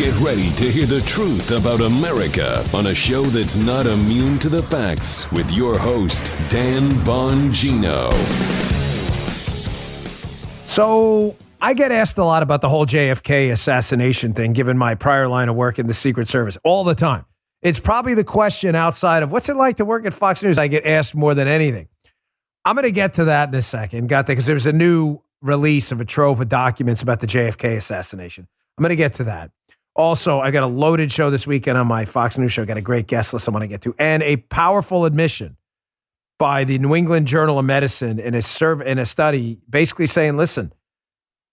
Get ready to hear the truth about America on a show that's not immune to the facts with your host, Dan Bongino. So I get asked a lot about the whole JFK assassination thing, given my prior line of work in the Secret Service all the time. It's probably the question outside of what's it like to work at Fox News I get asked more than anything. I'm going to get to that in a second. Got that because there's a new release of a trove of documents about the JFK assassination. I'm going to get to that. Also, I got a loaded show this weekend on my Fox News show. Got a great guest list I want to get to. And a powerful admission by the New England Journal of Medicine in a study basically saying, listen,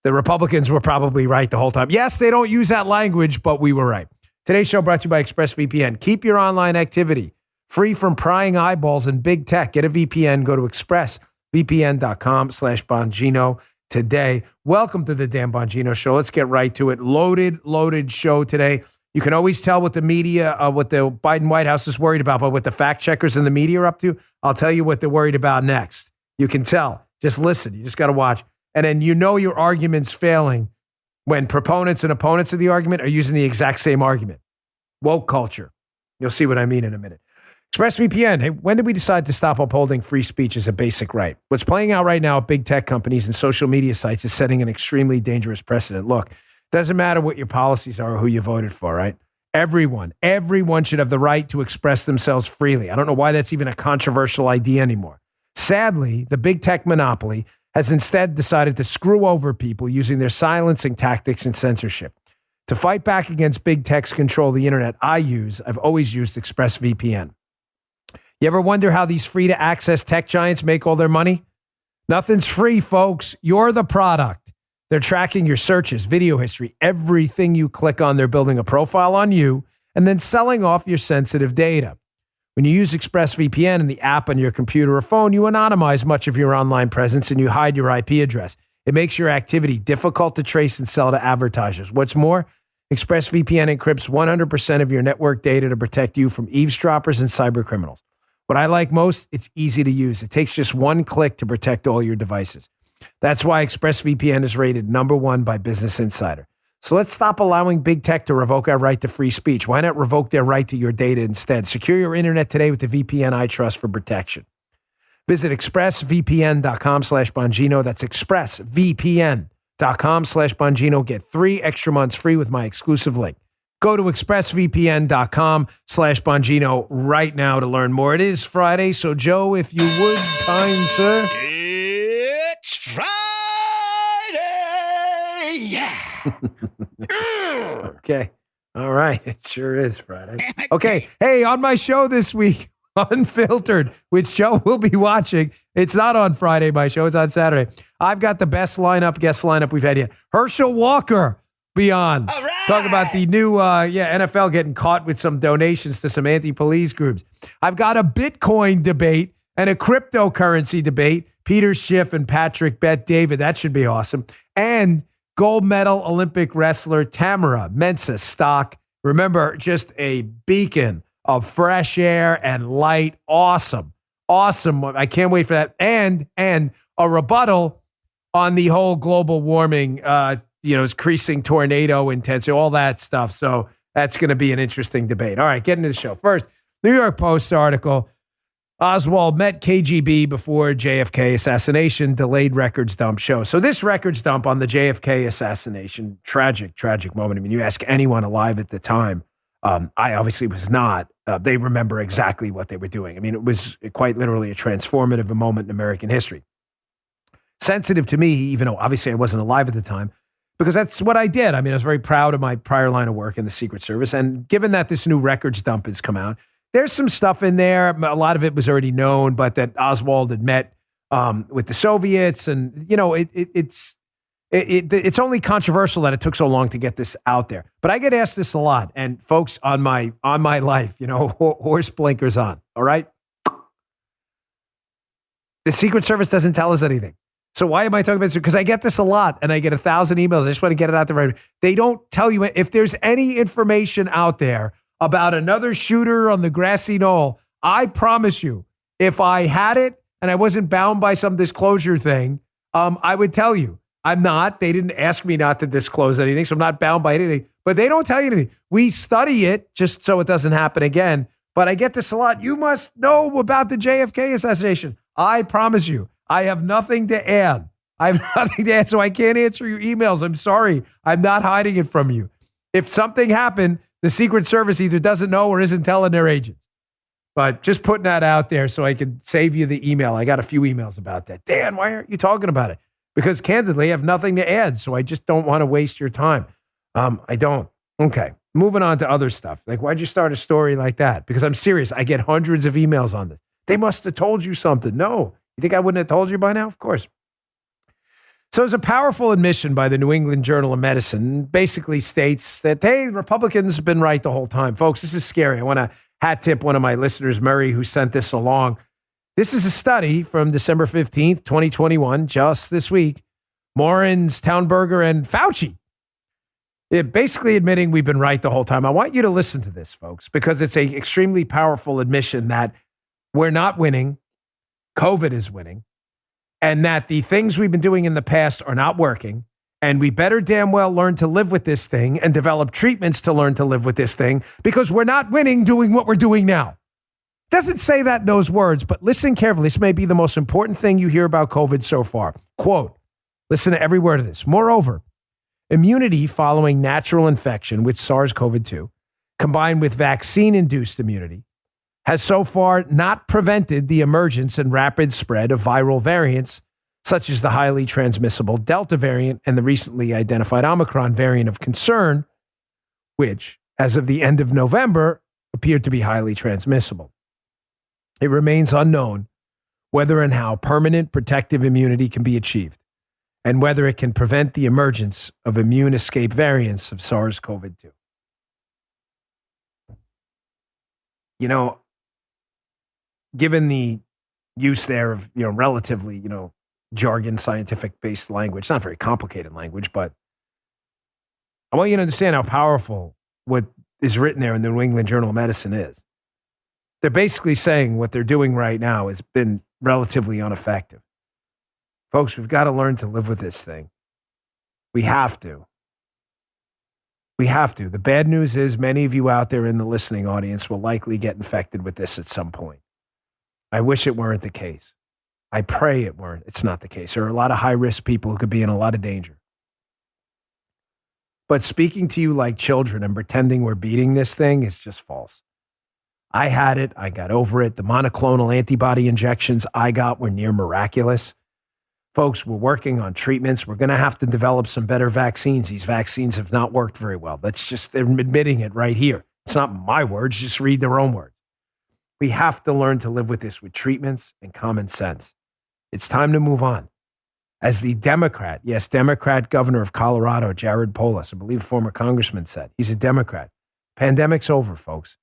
the Republicans were probably right the whole time. Yes, they don't use that language, but we were right. Today's show brought to you by ExpressVPN. Keep your online activity free from prying eyeballs and big tech. Get a VPN. Go to expressvpn.com/Bongino today. Welcome to the Dan Bongino Show. Let's get right to it. Loaded show today. You can always tell what the media, what the Biden White House is worried about, but what the fact checkers and the media are up to, I'll tell you what they're worried about next. You can tell. Just listen. You just got to watch. And then you know your argument's failing when proponents and opponents of the argument are using the exact same argument. Woke culture. You'll see what I mean in a minute. ExpressVPN. Hey, when did we decide to stop upholding free speech as a basic right? What's playing out right now at big tech companies and social media sites is setting an extremely dangerous precedent. Look, doesn't matter what your policies are or who you voted for, right? Everyone should have the right to express themselves freely. I don't know why that's even a controversial idea anymore. Sadly, the big tech monopoly has instead decided to screw over people using their silencing tactics and censorship. To fight back against big tech's control of the internet, I've always used ExpressVPN. You ever wonder how these free-to-access tech giants make all their money? Nothing's free, folks. You're the product. They're tracking your searches, video history, everything you click on. They're building a profile on you and then selling off your sensitive data. When you use ExpressVPN and the app on your computer or phone, you anonymize much of your online presence and you hide your IP address. It makes your activity difficult to trace and sell to advertisers. What's more, ExpressVPN encrypts 100% of your network data to protect you from eavesdroppers and cyber criminals. What I like most, it's easy to use. It takes just one click to protect all your devices. That's why ExpressVPN is rated #1 by Business Insider. So let's stop allowing big tech to revoke our right to free speech. Why not revoke their right to your data instead? Secure your internet today with the VPN I trust for protection. Visit expressvpn.com/Bongino. That's expressvpn.com/Bongino. Get 3 extra months free with my exclusive link. Go to expressvpn.com/Bongino right now to learn more. It is Friday, so Joe, if you would, kind sir. It's Friday! Yeah! Okay. All right. It sure is Friday. Okay. Hey, on my show this week, Unfiltered, which Joe will be watching. It's not on Friday, my show. It's on Saturday. I've got the best guest lineup we've had yet. Herschel Walker be on. All right. Talk about the new NFL getting caught with some donations to some anti-police groups. I've got a Bitcoin debate and a cryptocurrency debate. Peter Schiff and Patrick Bet-David. That should be awesome. And gold medal Olympic wrestler Tamara Mensah Stock. Remember, just a beacon of fresh air and light. Awesome. I can't wait for that. And a rebuttal on the whole global warming, increasing tornado intensity, all that stuff. So that's going to be an interesting debate. All right, getting to the show. First, New York Post article. Oswald met KGB before JFK assassination, delayed records dump show. So this records dump on the JFK assassination, tragic moment. I mean, you ask anyone alive at the time, I obviously was not. They remember exactly what they were doing. I mean, it was quite literally a transformative moment in American history. Sensitive to me, even though obviously I wasn't alive at the time, because that's what I did. I mean, I was very proud of my prior line of work in the Secret Service. And given that this new records dump has come out, there's some stuff in there. A lot of it was already known, but that Oswald had met with the Soviets. And, it's only controversial that it took so long to get this out there. But I get asked this a lot. And folks, on my life, horse blinkers on. All right. The Secret Service doesn't tell us anything. So why am I talking about this? Because I get this a lot and I get 1,000 emails. I just want to get it out there. Right. They don't tell you if there's any information out there about another shooter on the grassy knoll. I promise you, if I had it and I wasn't bound by some disclosure thing, I would tell you. I'm not. They didn't ask me not to disclose anything, so I'm not bound by anything. But they don't tell you anything. We study it just so it doesn't happen again. But I get this a lot. You must know about the JFK assassination. I promise you, I have nothing to add. I have nothing to add, so I can't answer your emails. I'm sorry. I'm not hiding it from you. If something happened, the Secret Service either doesn't know or isn't telling their agents. But just putting that out there so I could save you the email. I got a few emails about that. Dan, why aren't you talking about it? Because candidly, I have nothing to add, so I just don't want to waste your time. I don't. Okay, moving on to other stuff. Like, why'd you start a story like that? Because I'm serious. I get hundreds of emails on this. They must have told you something. No. You think I wouldn't have told you by now? Of course. So it's a powerful admission by the New England Journal of Medicine, basically states that, hey, Republicans have been right the whole time. Folks, this is scary. I want to hat tip one of my listeners, Murray, who sent this along. This is a study from December 15th, 2021, just this week. Morins, Townberger, and Fauci. It basically admitting we've been right the whole time. I want you to listen to this, folks, because it's an extremely powerful admission that we're not winning. COVID is winning. And that the things we've been doing in the past are not working. And we better damn well learn to live with this thing and develop treatments to learn to live with this thing because we're not winning doing what we're doing now. Doesn't say that in those words, but listen carefully. This may be the most important thing you hear about COVID so far. Quote, listen to every word of this. Moreover, immunity following natural infection with SARS-CoV-2, combined with vaccine-induced immunity, has so far not prevented the emergence and rapid spread of viral variants, such as the highly transmissible Delta variant and the recently identified Omicron variant of concern, which, as of the end of November, appeared to be highly transmissible. It remains unknown whether and how permanent protective immunity can be achieved, and whether it can prevent the emergence of immune escape variants of SARS-CoV-2. You know, given the use there of, relatively, jargon, scientific-based language, not very complicated language, but I want you to understand how powerful what is written there in the New England Journal of Medicine is. They're basically saying what they're doing right now has been relatively ineffective. Folks, we've got to learn to live with this thing. We have to. We have to. The bad news is many of you out there in the listening audience will likely get infected with this at some point. I wish it weren't the case. I pray it weren't. It's not the case. There are a lot of high-risk people who could be in a lot of danger. But speaking to you like children and pretending we're beating this thing is just false. I had it. I got over it. The monoclonal antibody injections I got were near miraculous. Folks, we're working on treatments. We're going to have to develop some better vaccines. These vaccines have not worked very well. They're admitting it right here. It's not my words. Just read their own words. We have to learn to live with this with treatments and common sense. It's time to move on. As the Democrat governor of Colorado, Jared Polis, I believe former congressman, said, he's a Democrat. Pandemic's over, folks.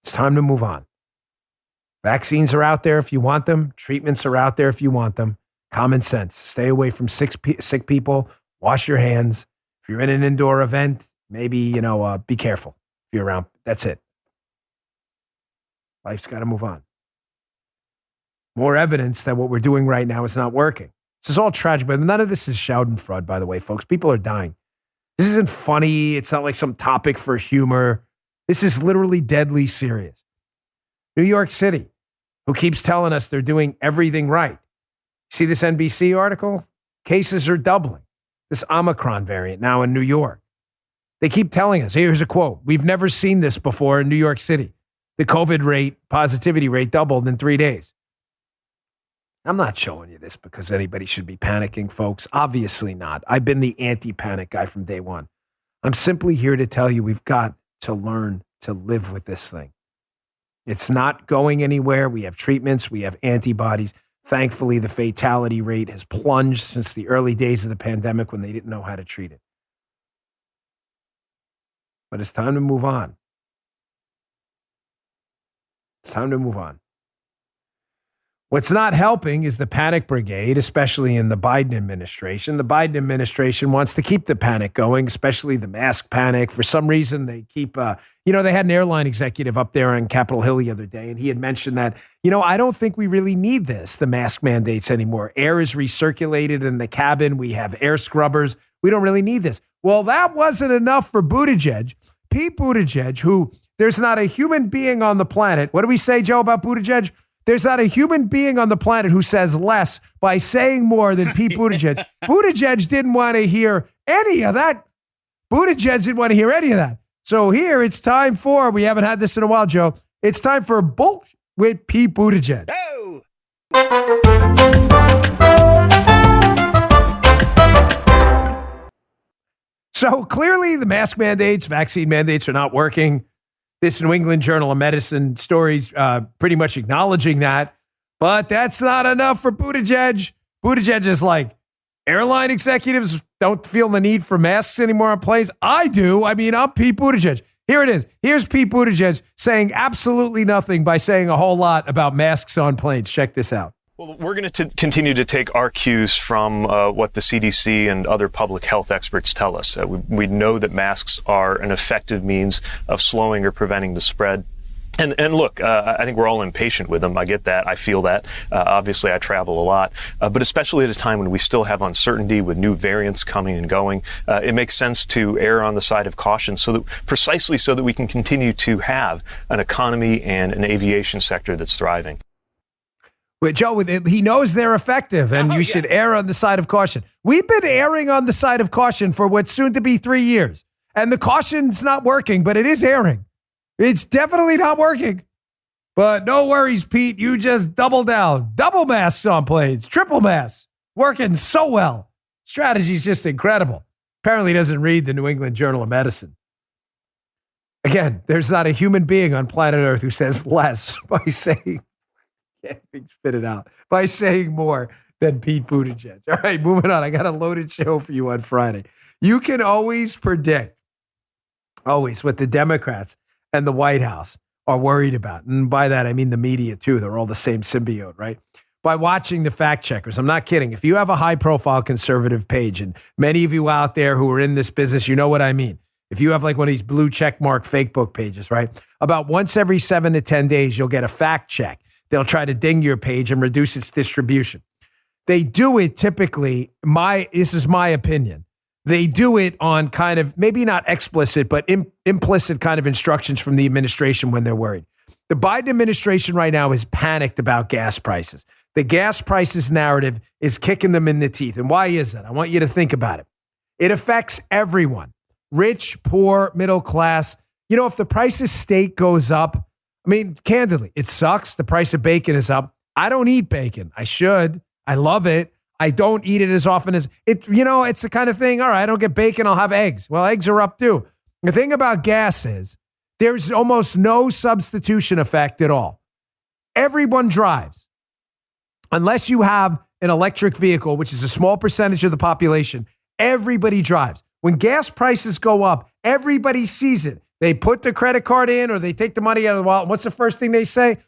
It's time to move on. Vaccines are out there if you want them. Treatments are out there if you want them. Common sense. Stay away from sick people. Wash your hands. If you're in an indoor event, maybe, be careful if you're around. That's it. Life's got to move on. More evidence that what we're doing right now is not working. This is all tragic, but none of this is schadenfreude, by the way, folks. People are dying. This isn't funny. It's not like some topic for humor. This is literally deadly serious. New York City, who keeps telling us they're doing everything right. See this NBC article? Cases are doubling. This Omicron variant now in New York. They keep telling us, here's a quote, we've never seen this before in New York City. The COVID positivity rate doubled in 3 days. I'm not showing you this because anybody should be panicking, folks. Obviously not. I've been the anti-panic guy from day one. I'm simply here to tell you we've got to learn to live with this thing. It's not going anywhere. We have treatments. We have antibodies. Thankfully, the fatality rate has plunged since the early days of the pandemic when they didn't know how to treat it. But it's time to move on. It's time to move on. What's not helping is the panic brigade, especially in the Biden administration. The Biden administration wants to keep the panic going, especially the mask panic. For some reason, they keep, they had an airline executive up there on Capitol Hill the other day, and he had mentioned that, I don't think we really need the mask mandates anymore. Air is recirculated in the cabin. We have air scrubbers. We don't really need this. Well, that wasn't enough for Buttigieg. Pete Buttigieg, who there's not a human being on the planet. What do we say, Joe, about Buttigieg? There's not a human being on the planet who says less by saying more than Pete Buttigieg. Buttigieg didn't want to hear any of that. Buttigieg didn't want to hear any of that. So here it's time for, we haven't had this in a while, Joe. It's time for Bullshit with Pete Buttigieg. Oh. So clearly the mask mandates, vaccine mandates are not working. This New England Journal of Medicine story's pretty much acknowledging that. But that's not enough for Buttigieg. Buttigieg is like, airline executives don't feel the need for masks anymore on planes. I do. I mean, I'm Pete Buttigieg. Here it is. Here's Pete Buttigieg saying absolutely nothing by saying a whole lot about masks on planes. Check this out. Well, we're going to continue to take our cues from what the CDC and other public health experts tell us. We know that masks are an effective means of slowing or preventing the spread. And look, I think we're all impatient with them. I get that. I feel that. Obviously, I travel a lot. But especially at a time when we still have uncertainty with new variants coming and going, it makes sense to err on the side of caution precisely so that we can continue to have an economy and an aviation sector that's thriving. But Joe, he knows they're effective, and you should err on the side of caution. We've been erring on the side of caution for what's soon to be 3 years, and the caution's not working, but it is erring. It's definitely not working. But no worries, Pete. You just double down. Double masks on planes, triple masks, working so well. Strategy's just incredible. Apparently doesn't read the New England Journal of Medicine. Again, there's not a human being on planet Earth who says less by saying, can't spit it out, by saying more than Pete Buttigieg. All right, moving on. I got a loaded show for you on Friday. You can always predict, always, what the Democrats and the White House are worried about. And by that, I mean the media too. They're all the same symbiote, right? By watching the fact checkers. I'm not kidding. If you have a high profile conservative page, and many of you out there who are in this business, you know what I mean. If you have like one of these blue check mark fake book pages, right? About once every 7 to 10 days, you'll get a fact check. They'll try to ding your page and reduce its distribution. They do it typically, this is my opinion. They do it on kind of, maybe not explicit, but implicit kind of instructions from the administration when they're worried. The Biden administration right now is panicked about gas prices. The gas prices narrative is kicking them in the teeth. And why is that? I want you to think about it. It affects everyone. Rich, poor, middle class. You know, if the price of steak goes up, I mean, candidly, it sucks. The price of bacon is up. I don't eat bacon. I should. I love it. I don't eat it as often as it. You know, it's the kind of thing, all right, I don't get bacon, I'll have eggs. Well, eggs are up too. The thing about gas is there's almost no substitution effect at all. Everyone drives. Unless you have an electric vehicle, which is a small percentage of the population, everybody drives. When gas prices go up, everybody sees it. They put the credit card in or they take the money out of the wallet. What's the first thing they say?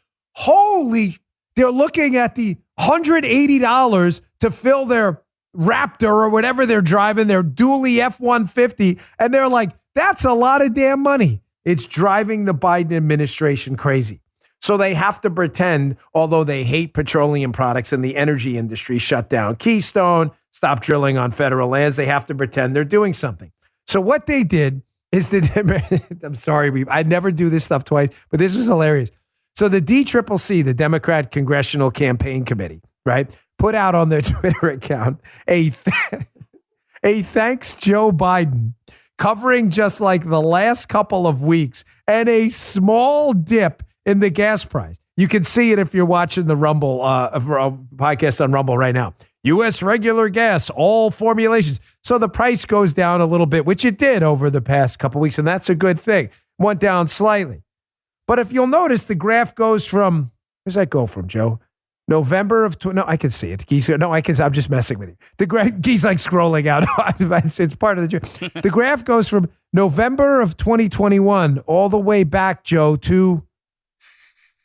They're looking at the $180 to fill their Raptor or whatever they're driving, their dually F-150. And they're like, that's a lot of damn money. It's driving the Biden administration crazy. So they have to pretend, although they hate petroleum products and the energy industry shut down Keystone, stop drilling on federal lands, they have to pretend they're doing something. So what they did is I'm sorry, I never do this stuff twice, but this was hilarious. So the DCCC, the Democrat Congressional Campaign Committee, right, put out on their Twitter account a thanks Joe Biden, covering just like the last couple of weeks and a small dip in the gas price. You can see it if you're watching the Rumble podcast on Rumble right now. U.S. regular gas, all formulations. So the price goes down a little bit, which it did over the past couple of weeks, and that's a good thing. Went down slightly. But if you'll notice, the graph goes from, where's that go from, Joe? November of, no, I can see it. I'm just messing with you. The graph, he's like scrolling out. It's part of the joke. The graph goes from November of 2021 all the way back, Joe, to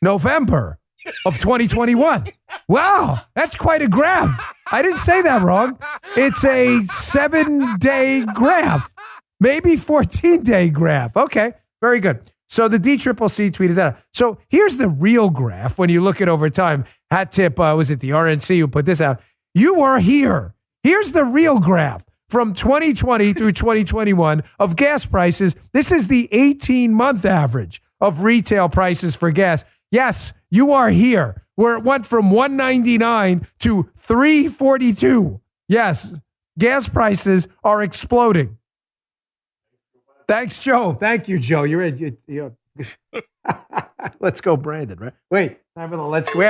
November of 2021. Wow, that's quite a graph. I didn't say that wrong. It's a 7-day graph, maybe 14-day graph. Okay, very good. So the DCCC tweeted that out. So here's the real graph when you look at over time. Hat tip, was it the RNC who put this out? You are here. Here's the real graph. from 2020 through 2021 of gas prices. This is the 18-month average of retail prices for gas. Yes, you are here, where it went from $1.99 to $3.42. Yes, gas prices are exploding. Thanks, Joe. Thank you, Joe. You're in. Let's go, Brandon. Right? Wait, time for the let's. We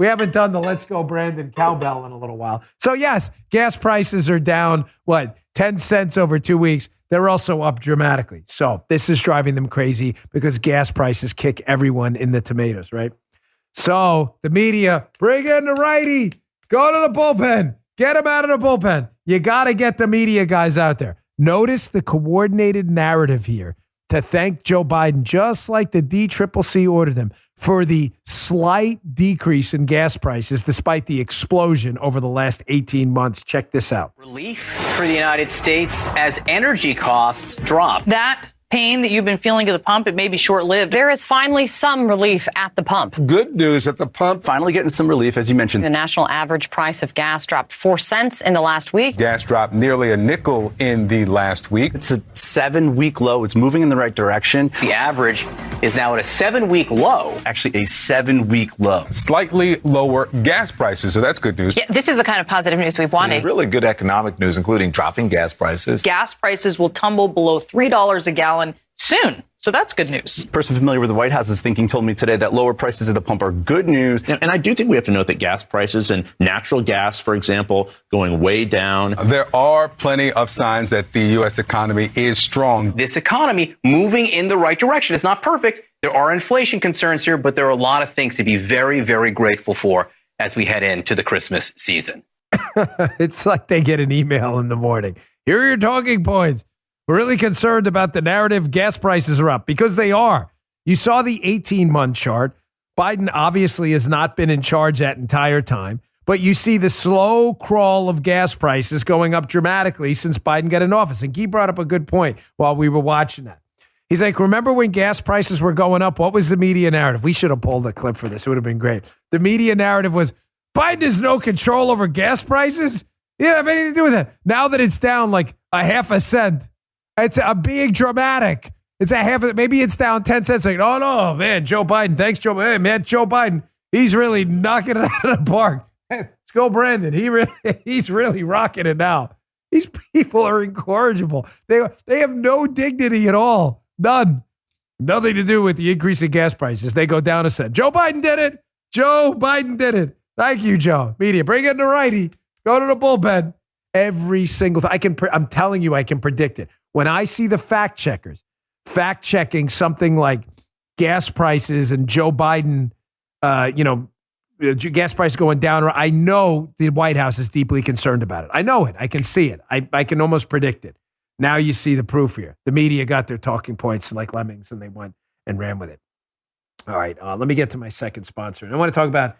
haven't done the let's go, Brandon cowbell in a little while. So yes, gas prices are down. 10 cents over 2 weeks. They're also up dramatically. So this is driving them crazy because gas prices kick everyone in the tomatoes, right? So the media, bring in the righty, go to the bullpen, get him out of the bullpen. You got to get the media guys out there. Notice the coordinated narrative here to thank Joe Biden, just like the DCCC ordered them, for the slight decrease in gas prices despite the explosion over the last 18 months. Check this out. Relief for the United States as energy costs drop. That pain that you've been feeling at the pump, it may be short-lived. There is finally some relief at the pump. Good news at the pump. Finally getting some relief, as you mentioned. The national average price of gas dropped 4 cents in the last week. Gas dropped nearly a nickel in the last week. It's a 7-week low. It's moving in the right direction. The average is now at a 7-week low. Actually, a 7-week low. Slightly lower gas prices, so that's good news. Yeah, this is the kind of positive news we've wanted. Really good economic news, including dropping gas prices. Gas prices will tumble below $3 a gallon soon. So that's good news. A person familiar with the White House's thinking told me today that lower prices at the pump are good news. And I do think we have to note that gas prices and natural gas, for example, going way down. There are plenty of signs that the U.S. economy is strong. This economy moving in the right direction. It's not perfect. There are inflation concerns here, but there are a lot of things to be very, very grateful for as we head into the Christmas season. It's like they get an email in the morning. Here are your talking points. We're really concerned about the narrative gas prices are up, because they are. You saw the 18-month chart. Biden obviously has not been in charge that entire time, but you see the slow crawl of gas prices going up dramatically since Biden got in office. And Guy brought up a good point while we were watching that. He's like, remember when gas prices were going up? What was the media narrative? We should have pulled a clip for this. It would have been great. The media narrative was, Biden has no control over gas prices. He didn't have anything to do with that. Now that it's down like a half a cent, it's a big dramatic. It's a half. Maybe it's down 10 cents. Like, oh no, man, Joe Biden. Thanks, Joe. Hey, man, Joe Biden. He's really knocking it out of the park. Hey, let's go, Brandon. He's really rocking it now. These people are incorrigible. They have no dignity at all. None. Nothing to do with the increase in gas prices. They go down a cent. Joe Biden did it. Joe Biden did it. Thank you, Joe. Media, bring in the righty. Go to the bullpen. Every single time. I'm telling you, I can predict it. When I see the fact checkers fact-checking something like gas prices and Joe Biden, gas prices going down, I know the White House is deeply concerned about it. I know it. I can see it. I can almost predict it. Now you see the proof here. The media got their talking points like lemmings, and they went and ran with it. All right, let me get to my second sponsor. And I want to talk about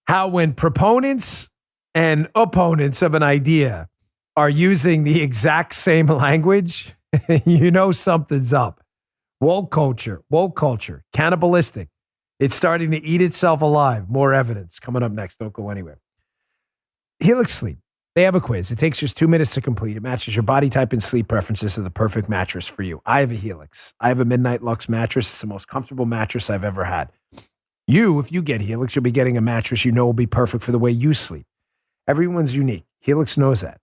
how when proponents and opponents of an idea are using the exact same language, you know something's up. Woke culture, cannibalistic. It's starting to eat itself alive. More evidence coming up next. Don't go anywhere. Helix Sleep. They have a quiz. It takes just 2 minutes to complete. It matches your body type and sleep preferences to the perfect mattress for you. I have a Helix. I have a Midnight Lux mattress. It's the most comfortable mattress I've ever had. If you get Helix, you'll be getting a mattress you know will be perfect for the way you sleep. Everyone's unique. Helix knows that.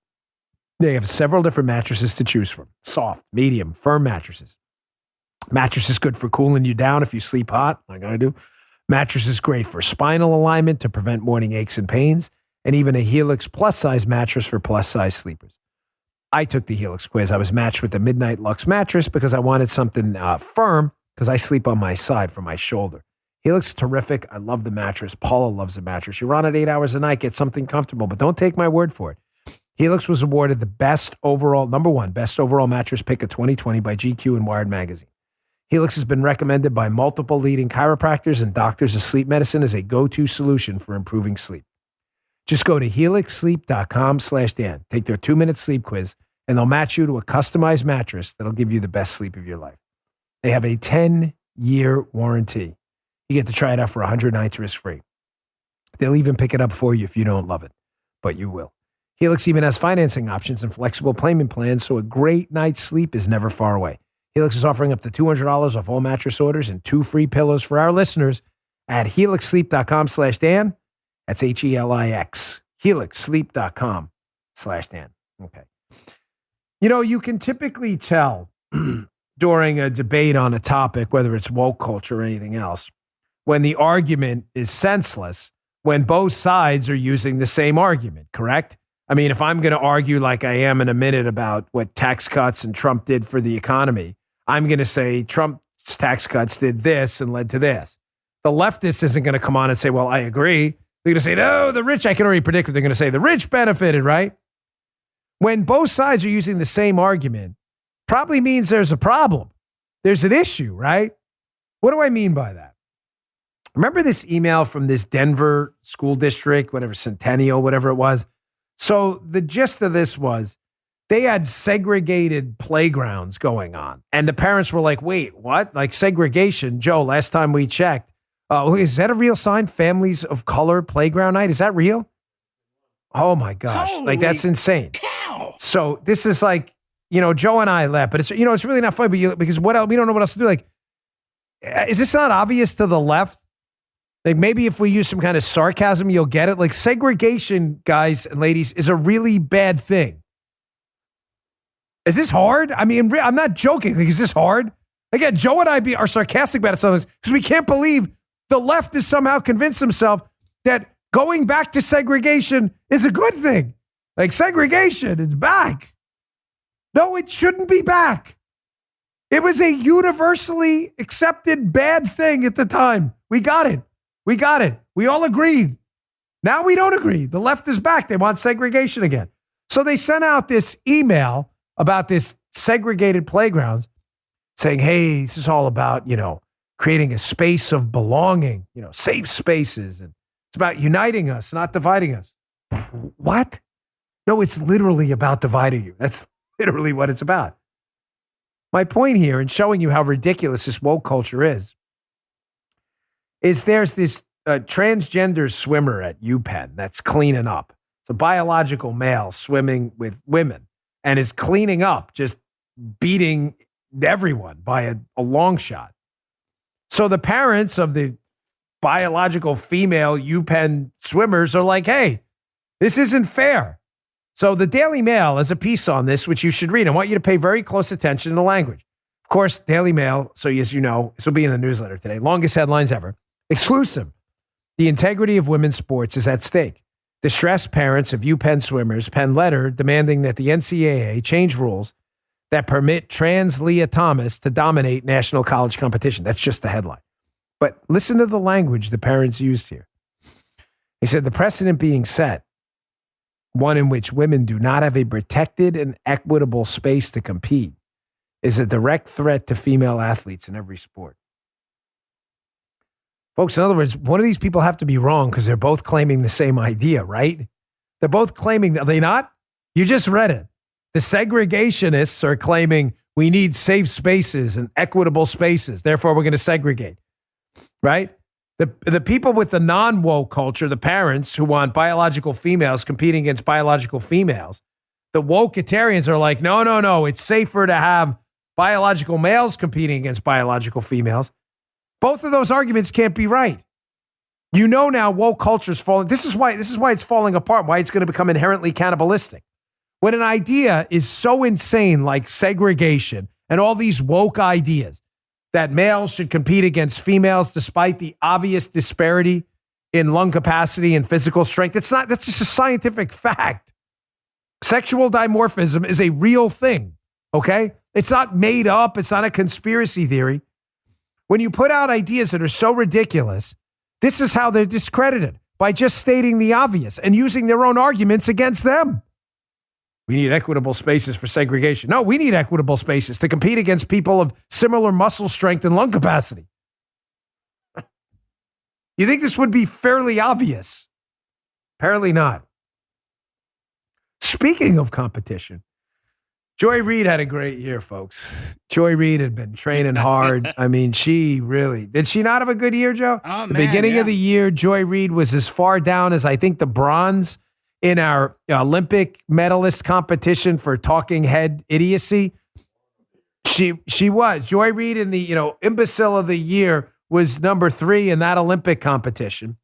They have several different mattresses to choose from. Soft, medium, firm mattresses. Mattress is good for cooling you down if you sleep hot, like I do. Mattress is great for spinal alignment to prevent morning aches and pains, and even a Helix plus-size mattress for plus-size sleepers. I took the Helix quiz. I was matched with the Midnight Lux mattress because I wanted something firm because I sleep on my side for my shoulder. Helix is terrific. I love the mattress. Paula loves the mattress. You run it 8 hours a night, get something comfortable, but don't take my word for it. Helix was awarded the number one best overall mattress pick of 2020 by GQ and Wired Magazine. Helix has been recommended by multiple leading chiropractors and doctors of sleep medicine as a go-to solution for improving sleep. Just go to helixsleep.com/Dan. Take their 2-minute sleep quiz, and they'll match you to a customized mattress that'll give you the best sleep of your life. They have a 10-year warranty. You get to try it out for 100 nights risk-free. They'll even pick it up for you if you don't love it, but you will. Helix even has financing options and flexible payment plans, so a great night's sleep is never far away. Helix is offering up to $200 off all mattress orders and 2 free pillows for our listeners at helixsleep.com/Dan. That's HELIX. helixsleep.com/Dan. Okay. You know, you can typically tell during a debate on a topic, whether it's woke culture or anything else, when the argument is senseless, when both sides are using the same argument, correct? I mean, if I'm going to argue like I am in a minute about what tax cuts and Trump did for the economy, I'm going to say Trump's tax cuts did this and led to this. The leftist isn't going to come on and say, well, I agree. They're going to say, no, the rich, I can already predict what they're going to say. The rich benefited, right? When both sides are using the same argument, probably means there's a problem. There's an issue, right? What do I mean by that? Remember this email from this Denver school district, whatever, Centennial, whatever it was? So the gist of this was they had segregated playgrounds going on. And the parents were like, wait, what? Like segregation? Joe, last time we checked, is that a real sign? Families of color playground night? Is that real? Oh my gosh. Like that's insane. Cow. So this is like, you know, Joe and I laugh, but it's, you know, it's really not funny because what else? We don't know what else to do. Like, is this not obvious to the left? Like maybe if we use some kind of sarcasm, you'll get it. Like segregation, guys and ladies, is a really bad thing. Is this hard? I mean, I'm not joking. Like, is this hard? Again, Joe and I are sarcastic about it sometimes because we can't believe the left has somehow convinced himself that going back to segregation is a good thing. Like segregation, it's back. No, it shouldn't be back. It was a universally accepted bad thing at the time. We got it. We got it. We all agreed. Now we don't agree. The left is back. They want segregation again. So they sent out this email about this segregated playgrounds saying, hey, this is all about, you know, creating a space of belonging, you know, safe spaces. And it's about uniting us, not dividing us. What? No, it's literally about dividing you. That's literally what it's about. My point here in showing you how ridiculous this woke culture is there's this transgender swimmer at UPenn that's cleaning up. It's a biological male swimming with women and is cleaning up, just beating everyone by a long shot. So the parents of the biological female UPenn swimmers are like, hey, this isn't fair. So the Daily Mail has a piece on this, which you should read. I want you to pay very close attention to the language. Of course, Daily Mail, so as you know, this will be in the newsletter today. Longest headlines ever. Exclusive. The integrity of women's sports is at stake. Distressed parents of UPenn swimmers pen letter demanding that the NCAA change rules that permit trans Leah Thomas to dominate national college competition. That's just the headline. But listen to the language the parents used here. They said the precedent being set, one in which women do not have a protected and equitable space to compete, is a direct threat to female athletes in every sport. Folks, in other words, one of these people have to be wrong because they're both claiming the same idea, right? They're both claiming, are they not? You just read it. The segregationists are claiming we need safe spaces and equitable spaces. Therefore, we're going to segregate, right? The people with the non-woke culture, the parents who want biological females competing against biological females, the wokeitarians are like, no, it's safer to have biological males competing against biological females. Both of those arguments can't be right. You know now woke culture's falling. This is why it's falling apart, why it's going to become inherently cannibalistic. When an idea is so insane like segregation and all these woke ideas that males should compete against females despite the obvious disparity in lung capacity and physical strength, that's just a scientific fact. Sexual dimorphism is a real thing, okay? It's not made up. It's not a conspiracy theory. When you put out ideas that are so ridiculous, this is how they're discredited, by just stating the obvious and using their own arguments against them. We need equitable spaces for segregation. No, we need equitable spaces to compete against people of similar muscle strength and lung capacity. You think this would be fairly obvious? Apparently not. Speaking of competition, Joy Reid had a great year, folks. Joy Reid had been training hard. I mean, she really, did she not have a good year, Joe? Oh, the man, beginning yeah. of the year, Joy Reid was as far down as I think the bronze in our Olympic medalist competition for talking head idiocy. She was. Joy Reid in the, imbecile of the year was number 3 in that Olympic competition.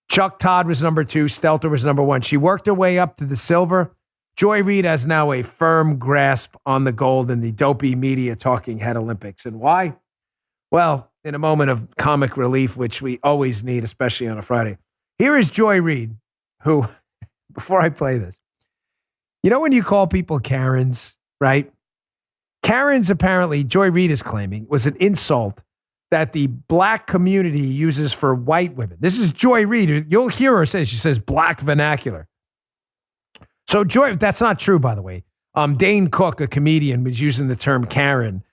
Chuck Todd was number 2. Stelter was number 1. She worked her way up to the silver. Joy Reid has now a firm grasp on the gold in the dopey media talking head Olympics. And why? Well, in a moment of comic relief, which we always need, especially on a Friday. Here is Joy Reid, who, before I play this, when you call people Karens, right? Karens, apparently, Joy Reid is claiming, was an insult that the black community uses for white women. This is Joy Reid. You'll hear her say, she says black vernacular. So Joy, that's not true, by the way. Dane Cook, a comedian, was using the term Karen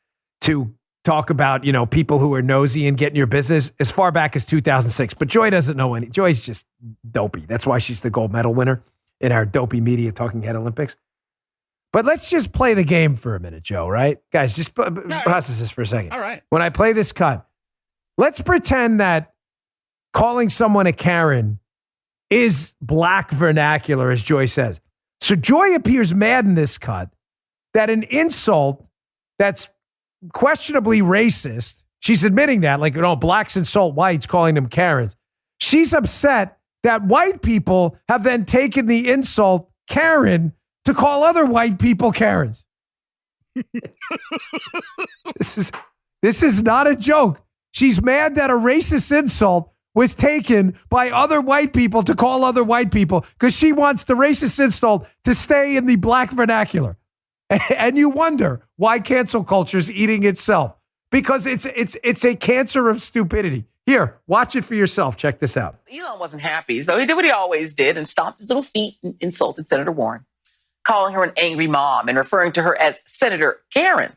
to talk about, people who are nosy and get in your business as far back as 2006. But Joy doesn't know any. Joy's just dopey. That's why she's the gold medal winner in our dopey media talking head Olympics. But let's just play the game for a minute, Joe, right? Guys, just process this for a second. All right. When I play this cut, let's pretend that calling someone a Karen is black vernacular, as Joy says. So Joy appears mad in this cut that an insult that's questionably racist, she's admitting that, like, blacks insult whites, calling them Karens. She's upset that white people have then taken the insult Karen to call other white people Karens. This is not a joke. She's mad that a racist insult was taken by other white people to call other white people because she wants the racist insult to stay in the black vernacular. And you wonder why cancel culture is eating itself, because it's a cancer of stupidity. Here, watch it for yourself. Check this out. Elon wasn't happy, so he did what he always did and stomped his little feet and insulted Senator Warren, calling her an angry mom and referring to her as Senator Karen.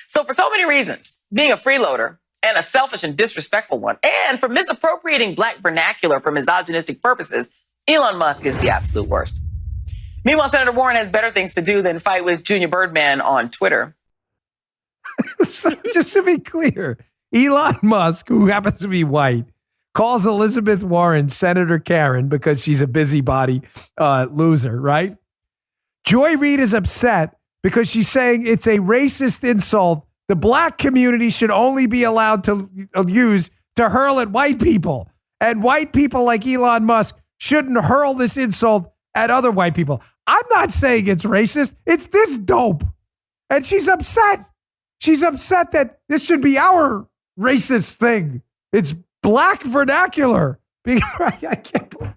So for so many reasons, being a freeloader and a selfish and disrespectful one, and for misappropriating black vernacular for misogynistic purposes, Elon Musk is the absolute worst. Meanwhile, Senator Warren has better things to do than fight with Junior Birdman on Twitter. So just to be clear, Elon Musk, who happens to be white, calls Elizabeth Warren Senator Karen because she's a busybody loser, right? Joy Reid is upset because she's saying it's a racist insult the black community should only be allowed to use to hurl at white people. And white people like Elon Musk shouldn't hurl this insult at other white people. I'm not saying it's racist. It's this dope. And she's upset. She's upset that this should be our racist thing. It's black vernacular. I can't believe.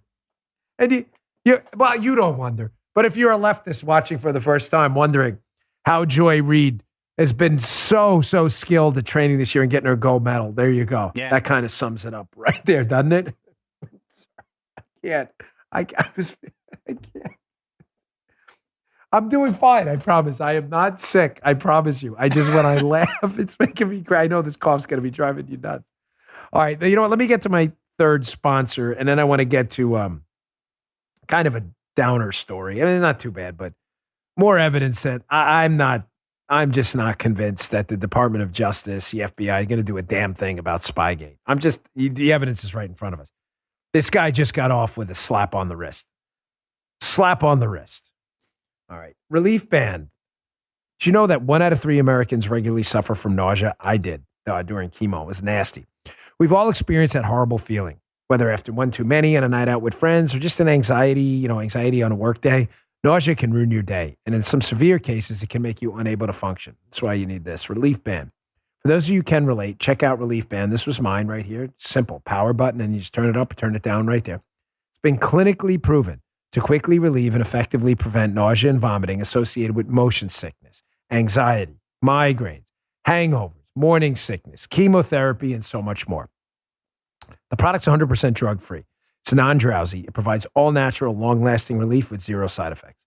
And you don't wonder. But if you're a leftist watching for the first time, wondering how Joy Reid has been so skilled at training this year and getting her gold medal, there you go. Yeah. That kind of sums it up right there, doesn't it? I can't. I'm doing fine, I promise. I am not sick, I promise you. When I laugh, it's making me cry. I know this cough's going to be driving you nuts. All right, you know what? Let me get to my third sponsor, and then I want to get to kind of a downer story. I mean, not too bad, but more evidence that I'm just not convinced that the Department of Justice, the FBI, is going to do a damn thing about Spygate. The evidence is right in front of us. This guy just got off with a slap on the wrist. Slap on the wrist. All right. Relief band. Did you know that 1 out of 3 Americans regularly suffer from nausea? I did during chemo. It was nasty. We've all experienced that horrible feeling, whether after one too many on a night out with friends or just an anxiety on a work day. Nausea can ruin your day. And in some severe cases, it can make you unable to function. That's why you need this Relief Band. For those of you who can relate, check out Relief Band. This was mine right here. Simple power button, and you just turn it up or turn it down right there. It's been clinically proven to quickly relieve and effectively prevent nausea and vomiting associated with motion sickness, anxiety, migraines, hangovers, morning sickness, chemotherapy, and so much more. The product's 100% drug-free. It's non-drowsy. It provides all-natural, long-lasting relief with 0 side effects.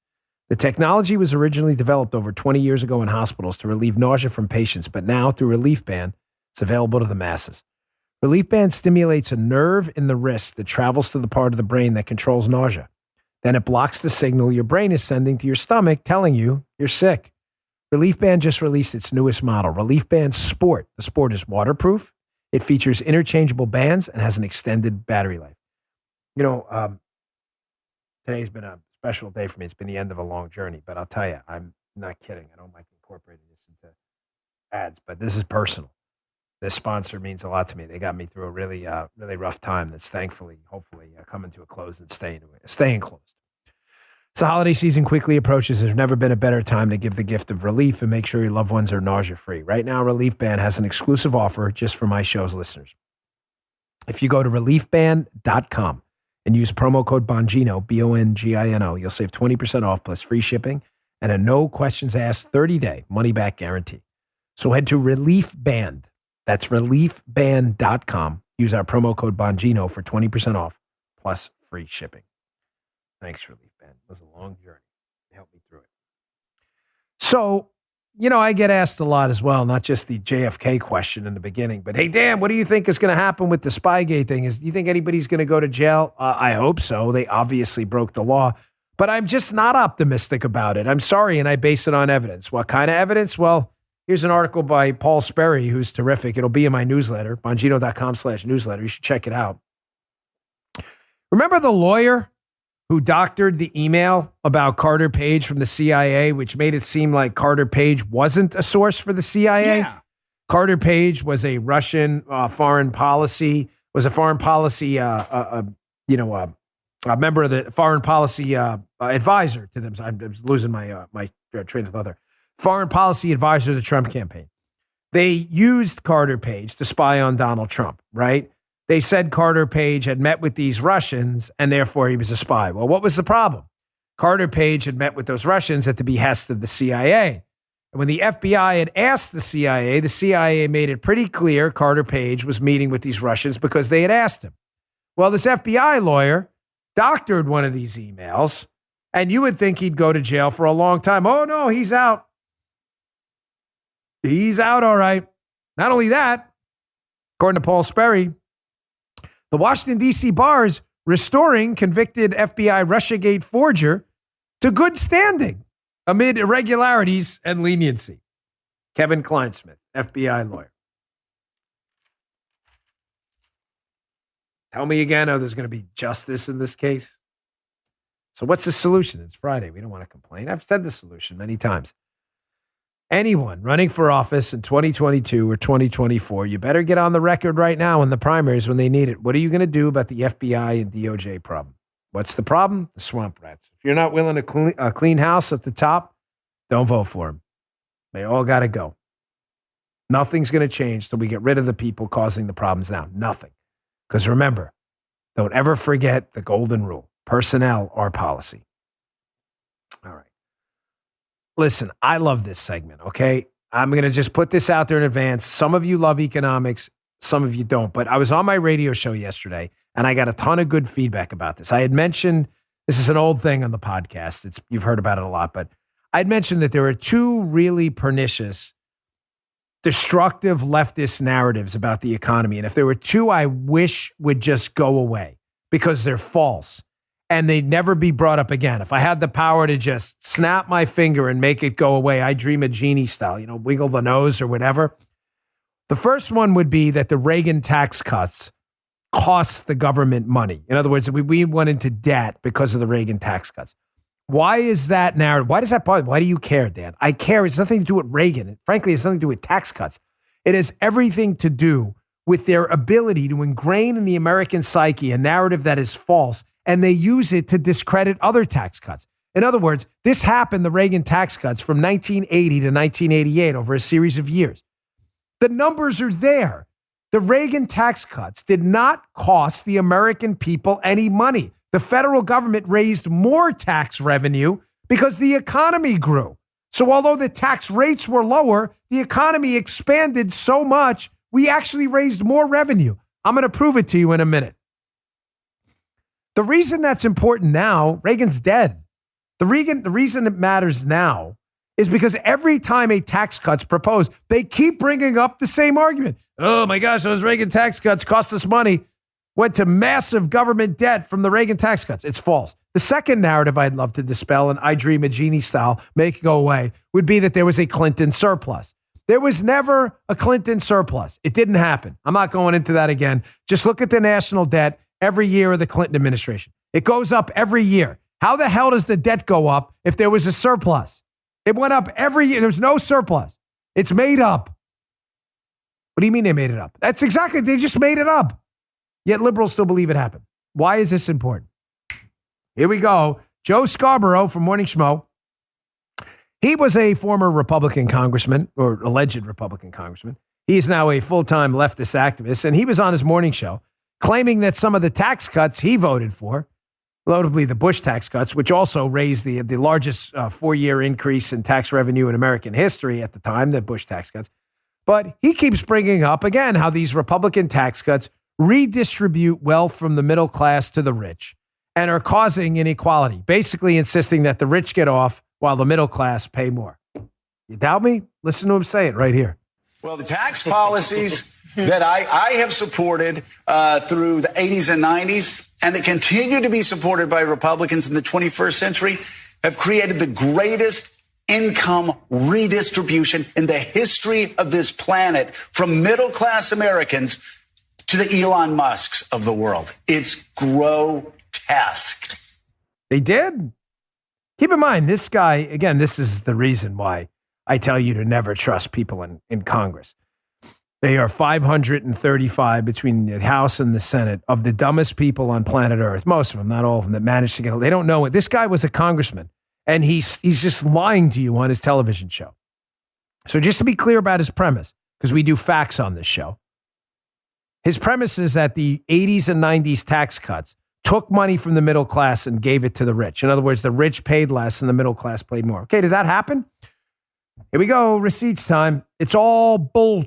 The technology was originally developed over 20 years ago in hospitals to relieve nausea from patients, but now, through Relief Band, it's available to the masses. Relief Band stimulates a nerve in the wrist that travels to the part of the brain that controls nausea. Then it blocks the signal your brain is sending to your stomach, telling you you're sick. Relief Band just released its newest model, Relief Band Sport. The Sport is waterproof. It features interchangeable bands and has an extended battery life. today's been a special day for me. It's been the end of a long journey, but I'll tell you, I'm not kidding. I don't like incorporating this into ads, but this is personal. This sponsor means a lot to me. They got me through a really, really rough time that's thankfully, hopefully, coming to a close and staying closed. So holiday season quickly approaches. There's never been a better time to give the gift of relief and make sure your loved ones are nausea-free. Right now, Relief Band has an exclusive offer just for my show's listeners. If you go to reliefband.com and use promo code Bongino, Bongino, you'll save 20% off plus free shipping and a no questions asked 30-day money-back guarantee. So head to Relief Band. That's reliefband.com. Use our promo code Bongino for 20% off plus free shipping. Thanks, Relief Band. It was a long journey. They helped me through it. So, I get asked a lot as well, not just the JFK question in the beginning, but hey, Dan, what do you think is going to happen with the Spygate thing? Do you think anybody's going to go to jail? I hope so. They obviously broke the law, but I'm just not optimistic about it. I'm sorry, and I base it on evidence. What kind of evidence? Well, here's an article by Paul Sperry, who's terrific. It'll be in my newsletter, bongino.com/newsletter. You should check it out. Remember the lawyer who doctored the email about Carter Page from the CIA, which made it seem like Carter Page wasn't a source for the CIA? Yeah. Carter Page was a Russian foreign policy a member of the foreign policy advisor to them. So I'm losing my train of thought there. Foreign policy advisor to the Trump campaign. They used Carter Page to spy on Donald Trump, right? They said Carter Page had met with these Russians and therefore he was a spy. Well, what was the problem? Carter Page had met with those Russians at the behest of the CIA. And when the FBI had asked the CIA made it pretty clear Carter Page was meeting with these Russians because they had asked him. Well, this FBI lawyer doctored one of these emails, and you would think he'd go to jail for a long time. Oh, no, he's out. He's out, all right. Not only that, according to Paul Sperry, the Washington, D.C. bars restoring convicted FBI Russiagate forger to good standing amid irregularities and leniency. Kevin Kleinsmith, FBI lawyer. Tell me again, there's going to be justice in this case. So what's the solution? It's Friday. We don't want to complain. I've said the solution many times. Anyone running for office in 2022 or 2024, you better get on the record right now in the primaries when they need it. What are you going to do about the FBI and DOJ problem? What's the problem? The swamp rats. If you're not willing to clean house at the top, don't vote for them. They all got to go. Nothing's going to change till we get rid of the people causing the problems now. Nothing. Because remember, don't ever forget the golden rule. Personnel are policy. All right. Listen, I love this segment, okay? I'm going to just put this out there in advance. Some of you love economics, some of you don't. But I was on my radio show yesterday, and I got a ton of good feedback about this. I had mentioned, this is an old thing on the podcast. You've heard about it a lot, but I'd mentioned that there are two really pernicious, destructive leftist narratives about the economy. And if there were two, I wish would just go away because they're false. And they'd never be brought up again. If I had the power to just snap my finger and make it go away, I dream a genie style, wiggle the nose or whatever. The first one would be that the Reagan tax cuts cost the government money. In other words, we went into debt because of the Reagan tax cuts. Why is that narrative? Why does that bother? Why do you care, Dan? I care. It's nothing to do with Reagan. Frankly, it's nothing to do with tax cuts. It has everything to do with their ability to ingrain in the American psyche a narrative that is false, and they use it to discredit other tax cuts. In other words, this happened, the Reagan tax cuts, from 1980 to 1988 over a series of years. The numbers are there. The Reagan tax cuts did not cost the American people any money. The federal government raised more tax revenue because the economy grew. So although the tax rates were lower, the economy expanded so much, we actually raised more revenue. I'm going to prove it to you in a minute. The reason that's important now, Reagan's dead. The reason it matters now is because every time a tax cut's proposed, they keep bringing up the same argument. Oh my gosh, those Reagan tax cuts cost us money, went to massive government debt from the Reagan tax cuts. It's false. The second narrative I'd love to dispel, and I dream a genie style, make it go away, would be that there was a Clinton surplus. There was never a Clinton surplus. It didn't happen. I'm not going into that again. Just look at the national debt every year of the Clinton administration. It goes up every year. How the hell does the debt go up if there was a surplus? It went up every year. There's no surplus. It's made up. What do you mean they made it up? That's exactly, they just made it up. Yet liberals still believe it happened. Why is this important? Here we go. Joe Scarborough from Morning Schmo. He was a former Republican congressman, or alleged Republican congressman. He is now a full-time leftist activist, and he was on his morning show claiming that some of the tax cuts he voted for, notably the Bush tax cuts, which also raised the largest 4-year increase in tax revenue in American history at the time, the Bush tax cuts. But he keeps bringing up, again, how these Republican tax cuts redistribute wealth from the middle class to the rich and are causing inequality, basically insisting that the rich get off while the middle class pay more. You doubt me? Listen to him say it right here. Well, the tax policies that I have supported through the 80s and 90s and that continue to be supported by Republicans in the 21st century have created the greatest income redistribution in the history of this planet from middle-class Americans to the Elon Musks of the world. It's grotesque. They did. Keep in mind, this guy, again, this is the reason why I tell you to never trust people in Congress. They are 535 between the House and the Senate of the dumbest people on planet Earth. Most of them, not all of them, that managed to get it. They don't know it. This guy was a congressman, and he's just lying to you on his television show. So just to be clear about his premise, because we do facts on this show, his premise is that the 80s and 90s tax cuts took money from the middle class and gave it to the rich. In other words, the rich paid less and the middle class paid more. Okay, did that happen? Here we go. Receipts time. It's all bull.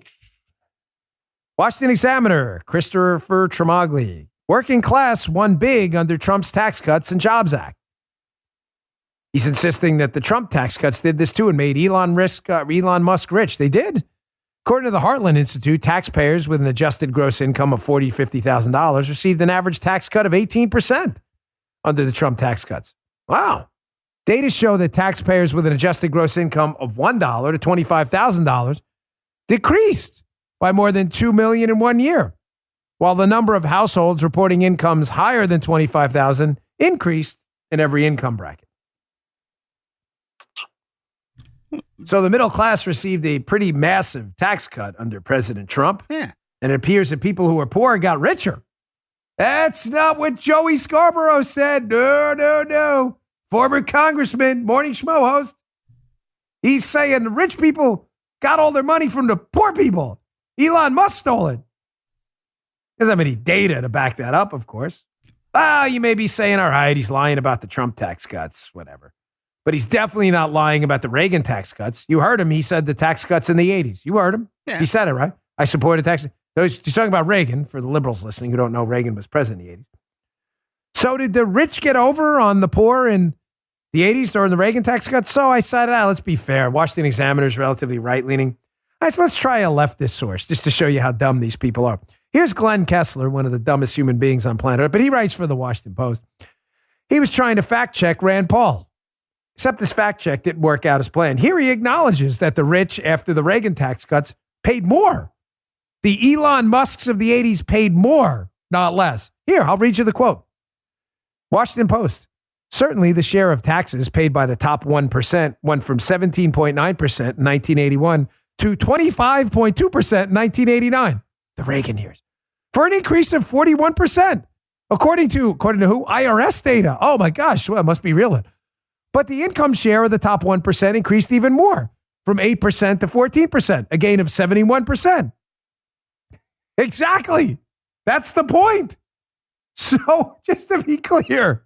Washington Examiner, Christopher Tremagli. Working class won big under Trump's Tax Cuts and Jobs Act. He's insisting that the Trump tax cuts did this too and made Elon Musk rich. They did. According to the Heartland Institute, taxpayers with an adjusted gross income of $40,000 to $50,000 received an average tax cut of 18% under the Trump tax cuts. Wow. Data show that taxpayers with an adjusted gross income of $1 to $25,000 decreased by more than 2 million in 1 year, while the number of households reporting incomes higher than $25,000 increased in every income bracket. So the middle class received a pretty massive tax cut under President Trump. Yeah. And it appears that people who were poor got richer. That's not what Joey Scarborough said. No. Former congressman, Morning Schmo host. He's saying the rich people got all their money from the poor people. Elon Musk stole it. Doesn't have any data to back that up, of course. You may be saying, all right, he's lying about the Trump tax cuts, whatever. But he's definitely not lying about the Reagan tax cuts. You heard him. He said the tax cuts in the 80s. You heard him. Yeah. He said it, right? I supported tax. He's talking about Reagan, for the liberals listening who don't know Reagan was president in the 80s. So did the rich get over on the poor in the 80s during the Reagan tax cuts? So I said, let's be fair. Washington Examiner is relatively right-leaning. Let's try a leftist source just to show you how dumb these people are. Here's Glenn Kessler, one of the dumbest human beings on planet Earth, but he writes for the Washington Post. He was trying to fact-check Rand Paul. Except this fact check didn't work out as planned. Here he acknowledges that the rich, after the Reagan tax cuts, paid more. The Elon Musks of the 80s paid more, not less. Here, I'll read you the quote. Washington Post. Certainly, the share of taxes paid by the top 1% went from 17.9% in 1981 to 25.2% in 1989, the Reagan years, for an increase of 41%. According to who? IRS data. Oh my gosh, well, it must be real. But the income share of the top 1% increased even more, from 8% to 14%, a gain of 71%. Exactly. That's the point. So just to be clear,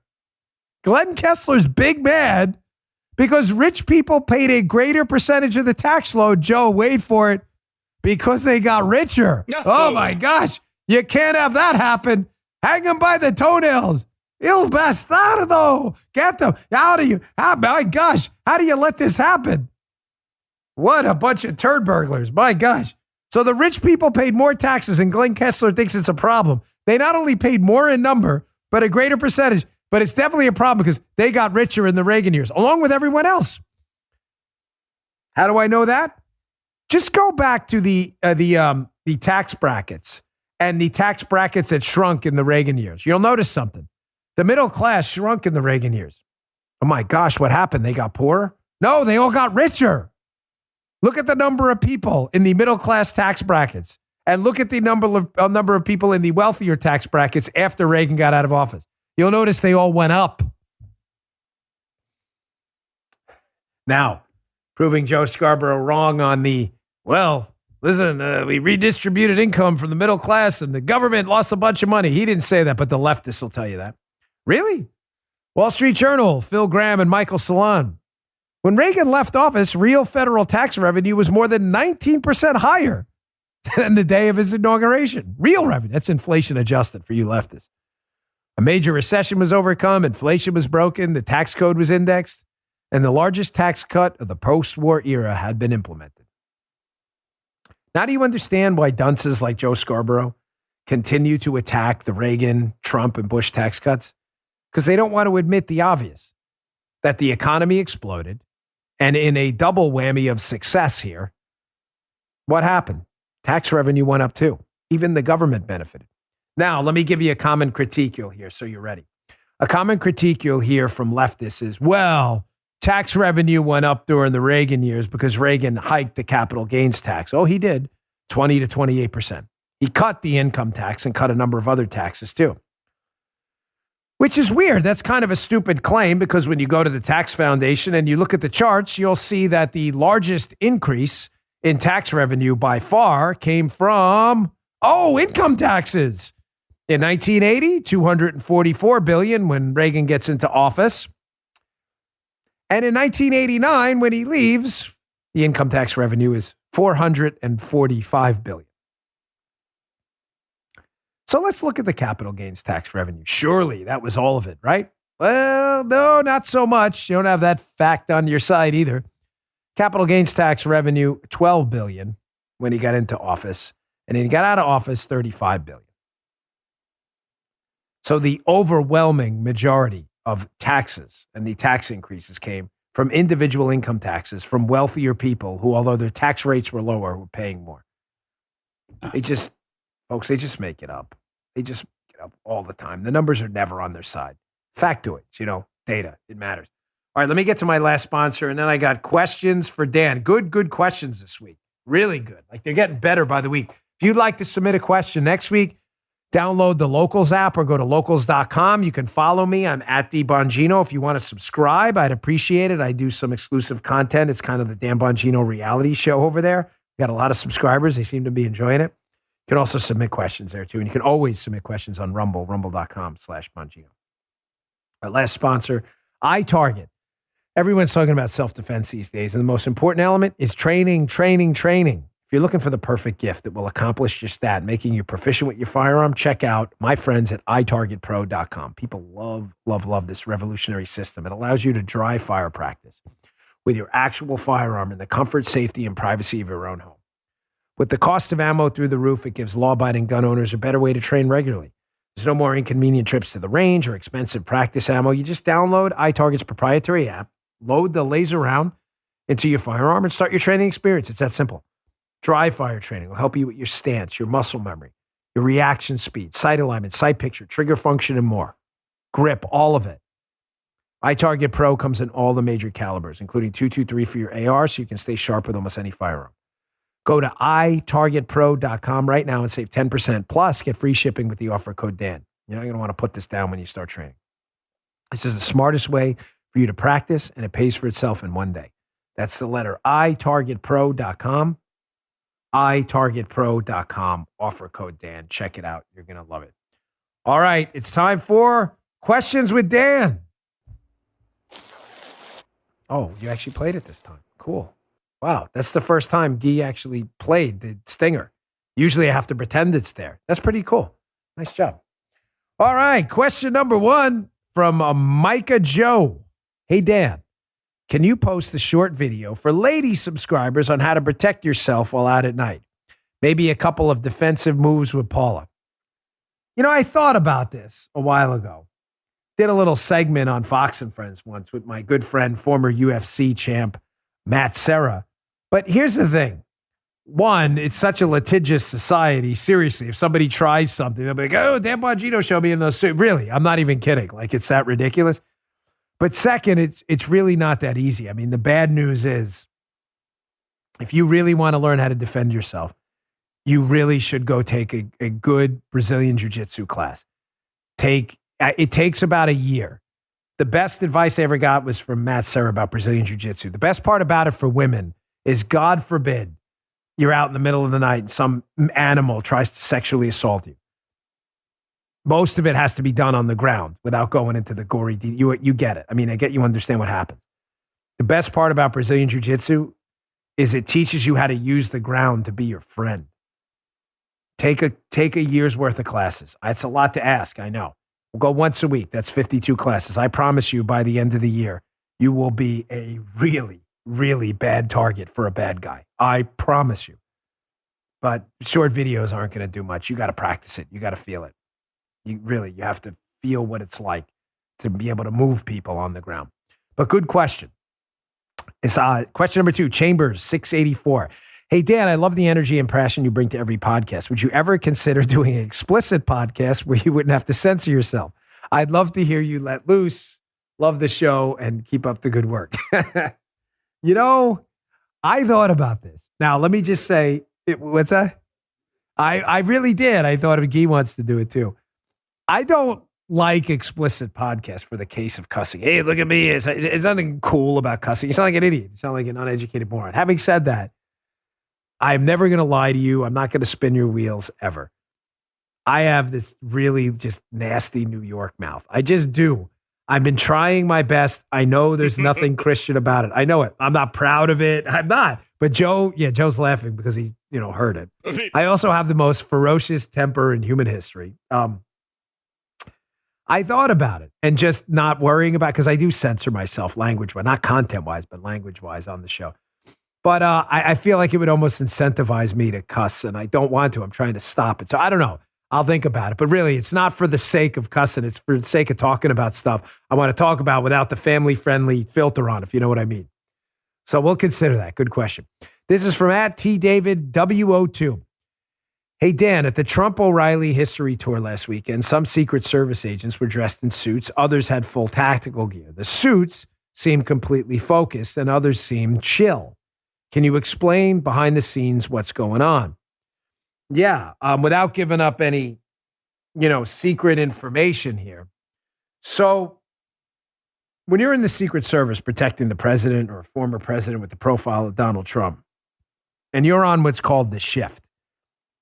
Glenn Kessler's big mad because rich people paid a greater percentage of the tax load. Joe, wait for it, because they got richer. No. Oh my gosh. You can't have that happen. Hang them by the toenails. Il bastardo. Get them. My gosh. How do you let this happen? What a bunch of turd burglars. My gosh. So the rich people paid more taxes, and Glenn Kessler thinks it's a problem. They not only paid more in number, but a greater percentage. But it's definitely a problem because they got richer in the Reagan years, along with everyone else. How do I know that? Just go back to the tax brackets and the tax brackets that shrunk in the Reagan years. You'll notice something. The middle class shrunk in the Reagan years. Oh my gosh, what happened? They got poorer? No, they all got richer. Look at the number of people in the middle class tax brackets and look at the number of people in the wealthier tax brackets after Reagan got out of office. You'll notice they all went up. Now, proving Joe Scarborough wrong on the, we redistributed income from the middle class and the government lost a bunch of money. He didn't say that, but the leftists will tell you that. Really? Wall Street Journal, Phil Graham and Michael Salon. When Reagan left office, real federal tax revenue was more than 19% higher than the day of his inauguration. Real revenue. That's inflation adjusted for you leftists. A major recession was overcome. Inflation was broken. The tax code was indexed. And the largest tax cut of the post-war era had been implemented. Now do you understand why dunces like Joe Scarborough continue to attack the Reagan, Trump, and Bush tax cuts? Because they don't want to admit the obvious, that the economy exploded, and in a double whammy of success here, what happened? Tax revenue went up too. Even the government benefited. Now, let me give you a common critique you'll hear, so you're ready. A common critique you'll hear from leftists is, tax revenue went up during the Reagan years because Reagan hiked the capital gains tax. Oh, he did, 20 to 28%. He cut the income tax and cut a number of other taxes too. Which is weird. That's kind of a stupid claim because when you go to the tax foundation and you look at the charts, you'll see that the largest increase in tax revenue by far came from, income taxes. In 1980, $244 billion when Reagan gets into office. And in 1989, when he leaves, the income tax revenue is $445 billion. So let's look at the capital gains tax revenue. Surely that was all of it, right? Well, no, not so much. You don't have that fact on your side either. Capital gains tax revenue, $12 billion when he got into office. And then he got out of office, $35 billion. So the overwhelming majority of taxes and the tax increases came from individual income taxes from wealthier people who, although their tax rates were lower, were paying more. Folks, they just make it up. They just make it up all the time. The numbers are never on their side. Factoids, data, it matters. All right, let me get to my last sponsor, and then I got questions for Dan. Good questions this week. Really good. Like, they're getting better by the week. If you'd like to submit a question next week, download the Locals app or go to locals.com. You can follow me. I'm at Bongino. If you want to subscribe, I'd appreciate it. I do some exclusive content. It's kind of the Dan Bongino reality show over there. We got a lot of subscribers. They seem to be enjoying it. You can also submit questions there too. And you can always submit questions on Rumble, rumble.com/Bongino. Our last sponsor, iTarget. Everyone's talking about self-defense these days. And the most important element is training. If you're looking for the perfect gift that will accomplish just that, making you proficient with your firearm, check out my friends at itargetpro.com. People love this revolutionary system. It allows you to dry fire practice with your actual firearm in the comfort, safety, and privacy of your own home. With the cost of ammo through the roof, it gives law-abiding gun owners a better way to train regularly. There's no more inconvenient trips to the range or expensive practice ammo. You just download iTarget's proprietary app, load the laser round into your firearm, and start your training experience. It's that simple. Dry fire training will help you with your stance, your muscle memory, your reaction speed, sight alignment, sight picture, trigger function, and more. Grip, all of it. iTarget Pro comes in all the major calibers, including .223 for your AR, so you can stay sharp with almost any firearm. Go to itargetpro.com right now and save 10%. Plus, get free shipping with the offer code Dan. You're not going to want to put this down when you start training. This is the smartest way for you to practice, and it pays for itself in one day. That's the letter itargetpro.com. itargetpro.com. Offer code Dan. Check it out. You're going to love it. All right. It's time for Questions with Dan. Oh, you actually played it this time. Cool. Wow. That's the first time Guy actually played the stinger. Usually I have to pretend it's there. That's pretty cool. Nice job. All right. Question number 1 from Micah Joe. Hey, Dan. Can you post a short video for lady subscribers on how to protect yourself while out at night? Maybe a couple of defensive moves with Paula. I thought about this a while ago. Did a little segment on Fox and Friends once with my good friend, former UFC champ, Matt Serra. But here's the thing. One, it's such a litigious society. Seriously, if somebody tries something, they'll be like, oh, Dan Bongino showed me in those suits. Really, I'm not even kidding. Like, it's that ridiculous. But second, it's really not that easy. I mean, the bad news is if you really want to learn how to defend yourself, you really should go take a good Brazilian jiu-jitsu class. It takes about a year. The best advice I ever got was from Matt Serra about Brazilian jiu-jitsu. The best part about it for women is, God forbid, you're out in the middle of the night and some animal tries to sexually assault you. Most of it has to be done on the ground without going into the gory detail. You get it. I mean, I get you understand what happens. The best part about Brazilian jiu-jitsu is it teaches you how to use the ground to be your friend. Take a year's worth of classes. It's a lot to ask, I know. We'll go once a week. That's 52 classes. I promise you, by the end of the year, you will be a really, really bad target for a bad guy. I promise you. But short videos aren't going to do much. You got to practice it. You got to feel it. You have to feel what it's like to be able to move people on the ground. But good question. It's question number 2, Chambers 684. Hey, Dan, I love the energy and passion you bring to every podcast. Would you ever consider doing an explicit podcast where you wouldn't have to censor yourself? I'd love to hear you let loose. Love the show and keep up the good work. You know, I thought about this. Now, let me just say, what's that? I really did. I thought Guy wants to do it too. I don't like explicit podcasts for the case of cussing. Hey, look at me. It's nothing cool about cussing. You sound like an idiot. You sound like an uneducated moron. Having said that, I'm never going to lie to you. I'm not going to spin your wheels ever. I have this really just nasty New York mouth. I just do. I've been trying my best. I know there's nothing Christian about it. I know it. I'm not proud of it. I'm not. But Joe's laughing because he's, heard it. I also have the most ferocious temper in human history. I thought about it and just not worrying about, because I do censor myself language-wise, not content-wise, but language-wise on the show. But I feel like it would almost incentivize me to cuss, and I don't want to. I'm trying to stop it. So I don't know. I'll think about it. But really, it's not for the sake of cussing. It's for the sake of talking about stuff I want to talk about without the family-friendly filter on, if you know what I mean. So we'll consider that. Good question. This is from @TDavidWO2. Hey, Dan, at the Trump-O'Reilly history tour last weekend, some Secret Service agents were dressed in suits. Others had full tactical gear. The suits seemed completely focused, and others seemed chill. Can you explain behind the scenes what's going on? Yeah, without giving up any, secret information here. So when you're in the Secret Service protecting the president or a former president with the profile of Donald Trump, and you're on what's called the shift.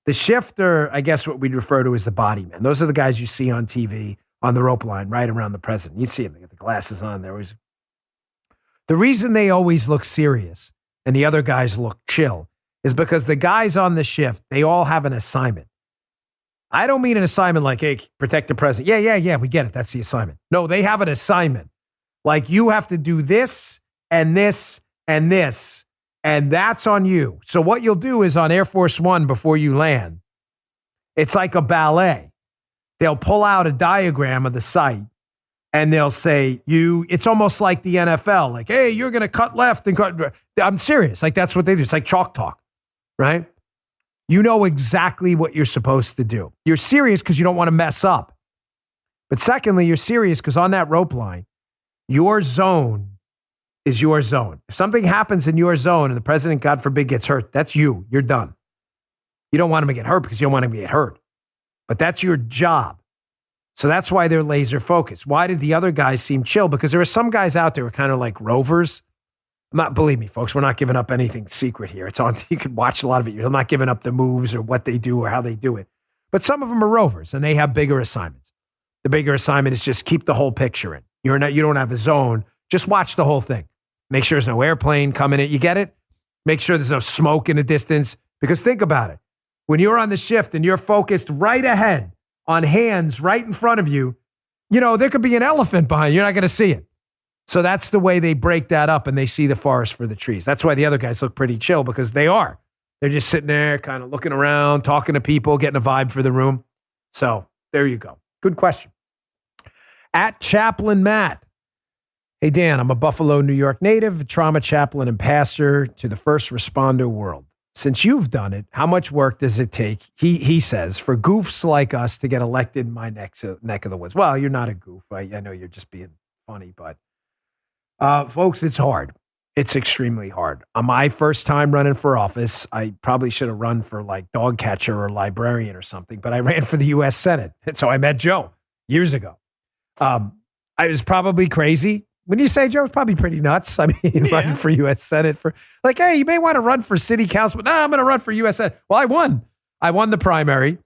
The shift, or I guess what we'd refer to as the body man. Those are the guys you see on TV on the rope line right around the president. You see them, they got the glasses on. The reason they always look serious and the other guys look chill is because the guys on the shift, they all have an assignment. I don't mean an assignment like, hey, protect the president. Yeah, we get it. That's the assignment. No, they have an assignment. Like, you have to do this and this and this, and that's on you. So what you'll do is on Air Force One before you land, it's like a ballet. They'll pull out a diagram of the site and they'll say, it's almost like the NFL. Like, hey, you're going to cut left and cut. I'm serious. Like, that's what they do. It's like chalk talk, right? You know exactly what you're supposed to do. You're serious because you don't want to mess up. But secondly, you're serious because on that rope line, your zone is your zone. If something happens in your zone and the president, God forbid, gets hurt, that's you. You're done. You don't want him to get hurt because you don't want him to get hurt. But that's your job. So that's why they're laser focused. Why did the other guys seem chill? Because there are some guys out there who are kind of like rovers. Believe me, folks, we're not giving up anything secret here. It's on. You can watch a lot of it. I'm not giving up the moves or what they do or how they do it. But some of them are rovers and they have bigger assignments. The bigger assignment is just keep the whole picture in. You don't have a zone. Just watch the whole thing. Make sure there's no airplane coming in. You get it? Make sure there's no smoke in the distance. Because think about it. When you're on the shift and you're focused right ahead on hands right in front of you, there could be an elephant behind you. You're not going to see it. So that's the way they break that up and they see the forest for the trees. That's why the other guys look pretty chill, because they are. They're just sitting there kind of looking around, talking to people, getting a vibe for the room. So there you go. Good question. @Chaplain Matt. Hey, Dan, I'm a Buffalo, New York native, trauma chaplain and pastor to the first responder world. Since you've done it, how much work does it take, he says, for goofs like us to get elected in my neck of the woods? Well, you're not a goof. I know you're just being funny, but Folks, it's hard. It's extremely hard. On my first time running for office, I probably should have run for like dog catcher or librarian or something, but I ran for the U.S. Senate. And so I met Joe years ago. I was probably crazy. When you say Joe, it's probably pretty nuts. I mean, running for U.S. Senate for like, hey, you may want to run for city council, but no, I'm going to run for U.S. Senate. Well, I won. I won the primary,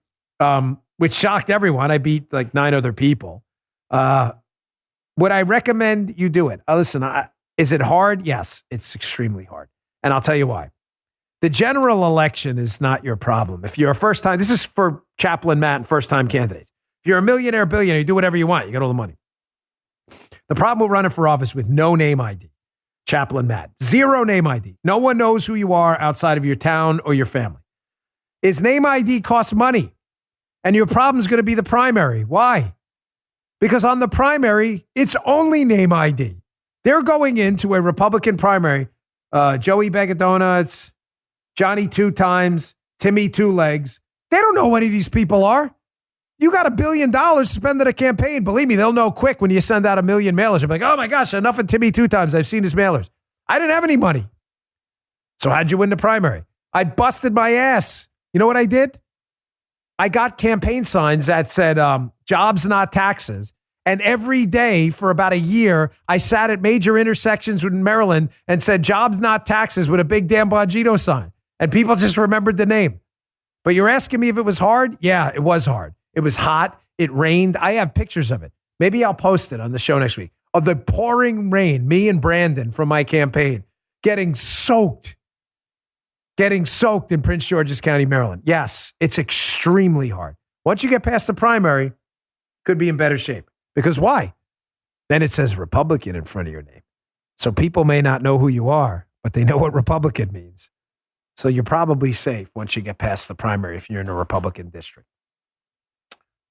which shocked everyone. I beat like 9 other people. Would I recommend you do it? Listen, is it hard? Yes, it's extremely hard. And I'll tell you why. The general election is not your problem. If you're a first time, this is for Chaplain Matt and first time candidates. If you're a millionaire, billionaire, you do whatever you want. You got all the money. The problem with running for office with no name ID, Chaplain Matt, 0 name ID. No one knows who you are outside of your town or your family. Is name ID costs money. And your problem is going to be the primary. Why? Because on the primary, it's only name ID. They're going into a Republican primary. Joey Begadona, it's Johnny 2 times, Timmy 2 legs. They don't know what any of these people are. You got $1 billion to spend on a campaign. Believe me, they'll know quick when you send out 1 million mailers. They'll be like, oh my gosh, enough of Timmy 2 times. I've seen his mailers. I didn't have any money. So how'd you win the primary? I busted my ass. You know what I did? I got campaign signs that said, jobs, not taxes. And every day for about a year, I sat at major intersections in Maryland and said, jobs, not taxes, with a big Dan Bongino sign. And people just remembered the name. But you're asking me if it was hard? Yeah, it was hard. It was hot. It rained. I have pictures of it. Maybe I'll post it on the show next week. Of the pouring rain, me and Brandon from my campaign getting soaked in Prince George's County, Maryland. Yes, it's extremely hard. Once you get past the primary, could be in better shape. Because why? Then it says Republican in front of your name. So people may not know who you are, but they know what Republican means. So you're probably safe once you get past the primary if you're in a Republican district.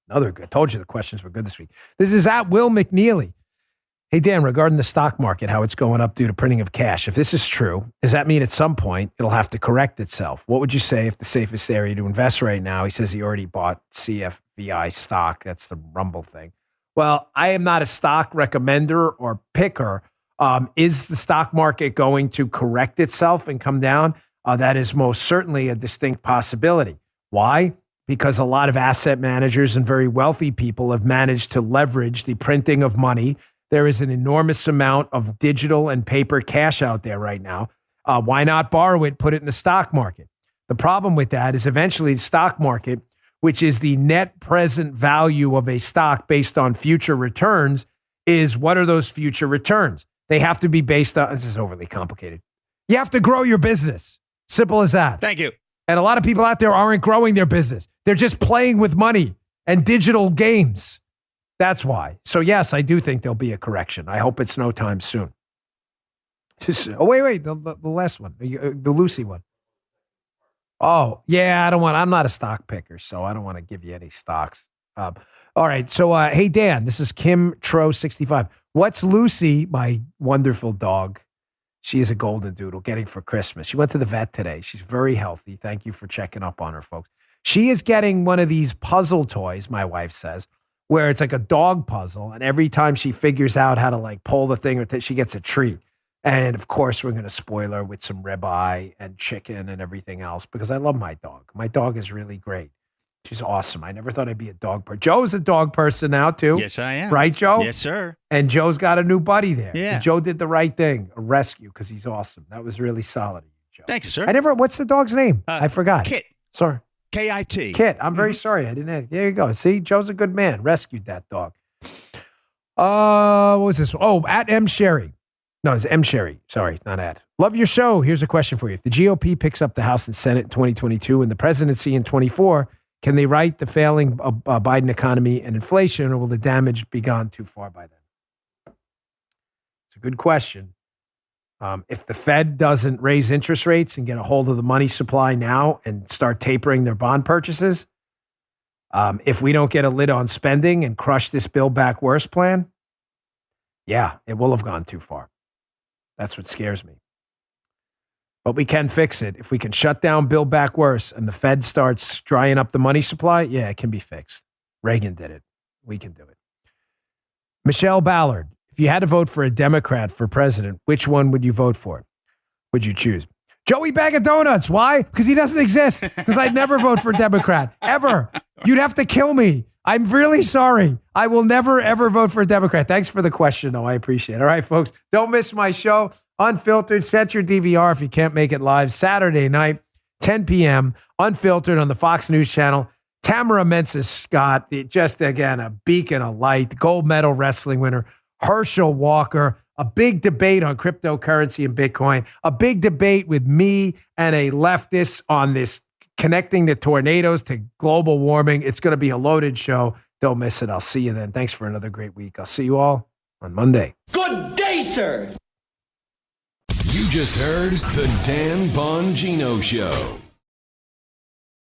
Another good. Told you the questions were good this week. This is at Will McNeely. Hey, Dan, regarding the stock market, how it's going up due to printing of cash. If this is true, does that mean at some point it'll have to correct itself? What would you say if the safest area to invest right now? He says he already bought CFVI stock. That's the Rumble thing. Well, I am not a stock recommender or picker. Is the stock market going to correct itself and come down? That is most certainly a distinct possibility. Why? Because a lot of asset managers and very wealthy people have managed to leverage the printing of money. There is an enormous amount of digital and paper cash out there right now. Why not borrow it, put it in the stock market? The problem with that is eventually the stock market, which is the net present value of a stock based on future returns, is what are those future returns? They have to be based on, this is overly complicated. You have to grow your business. Simple as that. Thank you. And a lot of people out there aren't growing their business. They're just playing with money and digital games. That's why. So yes, I do think there'll be a correction. I hope it's no time soon. Oh, wait, the last one, the Lucy one. Oh, yeah, I'm not a stock picker, so I don't want to give you any stocks. All right, so hey, Dan, this is Kim Tro65. What's Lucy, my wonderful dog? She is a golden doodle getting for Christmas. She went to the vet today. She's very healthy. Thank you for checking up on her, folks. She is getting one of these puzzle toys, my wife says, where it's like a dog puzzle. And every time she figures out how to like pull the thing, she gets a treat. And of course, we're going to spoil her with some ribeye and chicken and everything else because I love my dog. My dog is really great. She's awesome. I never thought I'd be a dog person. Joe's a dog person now, too. Yes, I am. Right, Joe? Yes, sir. And Joe's got a new buddy there. Yeah. And Joe did the right thing, a rescue, because he's awesome. That was really solid, Joe. Thank you, sir. What's the dog's name? I forgot. Kit. Sorry. K-I-T. Kit. I'm very sorry. I didn't ask. There you go. See, Joe's a good man. Rescued that dog. What was this? Oh, at M. Sherry. No, it's M. Sherry. Sorry, not at. Love your show. Here's a question for you. If the GOP picks up the House and Senate in 2022 and the presidency in 24, can they right the failing Biden economy and inflation, or will the damage be gone too far by then? It's a good question. If the Fed doesn't raise interest rates and get a hold of the money supply now and start tapering their bond purchases, if we don't get a lid on spending and crush this Build Back Worse plan, yeah, it will have gone too far. That's what scares me. But we can fix it. If we can shut down Build Back Worse and the Fed starts drying up the money supply, yeah, it can be fixed. Reagan did it. We can do it. Michelle Ballard if you had to vote for a Democrat for president, which one would you vote for? Would you choose? Joey Bag of Donuts. Why? Because he doesn't exist. Because I'd never vote for Democrat. Ever. You'd have to kill me. I'm really sorry. I will never, ever vote for a Democrat. Thanks for the question, though. I appreciate it. All right, folks. Don't miss my show. Unfiltered. Set your DVR if you can't make it live. Saturday night, 10 p.m. Unfiltered on the Fox News channel. Tamara Menzies-Scott, just, again, a beacon of light. Gold medal wrestling winner. Herschel Walker. A big debate on cryptocurrency and Bitcoin. A big debate with me and a leftist on this connecting the tornadoes to global warming. It's going to be a loaded show. Don't miss it. I'll see you then. Thanks for another great week. I'll see you all on Monday. Good day, sir. You just heard the Dan Bongino Show.